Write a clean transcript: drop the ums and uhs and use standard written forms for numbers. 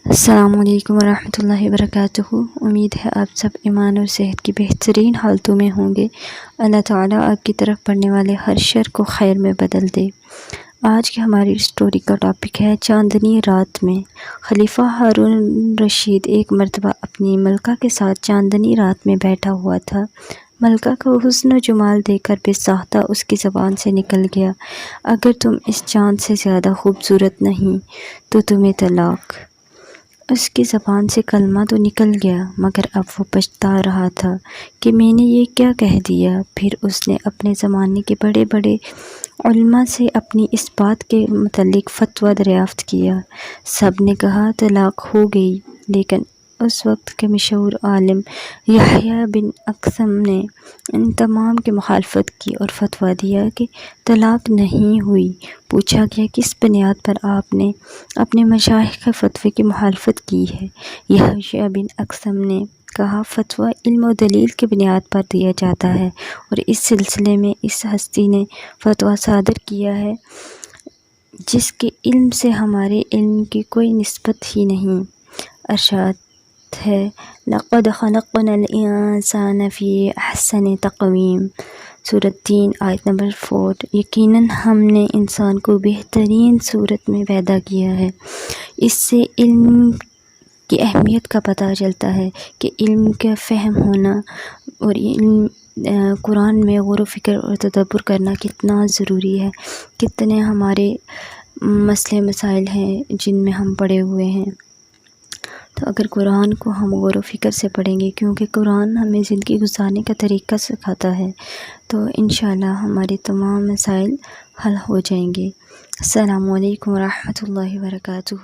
السلام علیکم ورحمۃ اللہ وبرکاتہ۔ امید ہے آپ سب ایمان اور صحت کی بہترین حالتوں میں ہوں گے۔ اللہ تعالیٰ آپ کی طرف پڑھنے والے ہر شر کو خیر میں بدل دے۔ آج کی ہماری اسٹوری کا ٹاپک ہے چاندنی رات میں۔ خلیفہ ہارون رشید ایک مرتبہ اپنی ملکہ کے ساتھ چاندنی رات میں بیٹھا ہوا تھا۔ ملکہ کا حسن و جمال دیکھ کر بے ساختہ اس کی زبان سے نکل گیا، اگر تم اس چاند سے زیادہ خوبصورت نہیں تو تمہیں طلاق۔ اس کی زبان سے کلمہ تو نکل گیا، مگر اب وہ پچھتا رہا تھا کہ میں نے یہ کیا کہہ دیا۔ پھر اس نے اپنے زمانے کے بڑے بڑے علماء سے اپنی اس بات کے متعلق فتویٰ دریافت کیا۔ سب نے کہا طلاق ہو گئی، لیکن اس وقت کے مشہور عالم یحییٰ بن اقثم نے ان تمام کی مخالفت کی اور فتویٰ دیا کہ طلاق نہیں ہوئی۔ پوچھا گیا کس بنیاد پر آپ نے اپنے مشائخ کے فتوے کی مخالفت کی ہے؟ یحییٰ بن اقثم نے کہا فتویٰ علم و دلیل کی بنیاد پر دیا جاتا ہے، اور اس سلسلے میں اس ہستی نے فتویٰ صادر کیا ہے جس کے علم سے ہمارے علم کی کوئی نسبت ہی نہیں۔ ارشاد ہے لَقَدْ خَلَقْنَا الْإِنسَانَ فِي أَحْسَنِ تَقْوِيمٍ، سورۃ 3 آیت نمبر 4۔ یقیناً ہم نے انسان کو بہترین صورت میں پیدا کیا ہے۔ اس سے علم کی اہمیت کا پتہ چلتا ہے کہ علم کا فہم ہونا اور علم قرآن میں غور و فکر اور تدبر کرنا کتنا ضروری ہے۔ کتنے ہمارے مسئلے مسائل ہیں جن میں ہم پڑے ہوئے ہیں، تو اگر قرآن کو ہم غور و فکر سے پڑھیں گے، کیونکہ قرآن ہمیں زندگی گزارنے کا طریقہ سکھاتا ہے، تو انشاءاللہ ہمارے تمام مسائل حل ہو جائیں گے۔ السلام علیکم ورحمۃ اللہ وبرکاتہ۔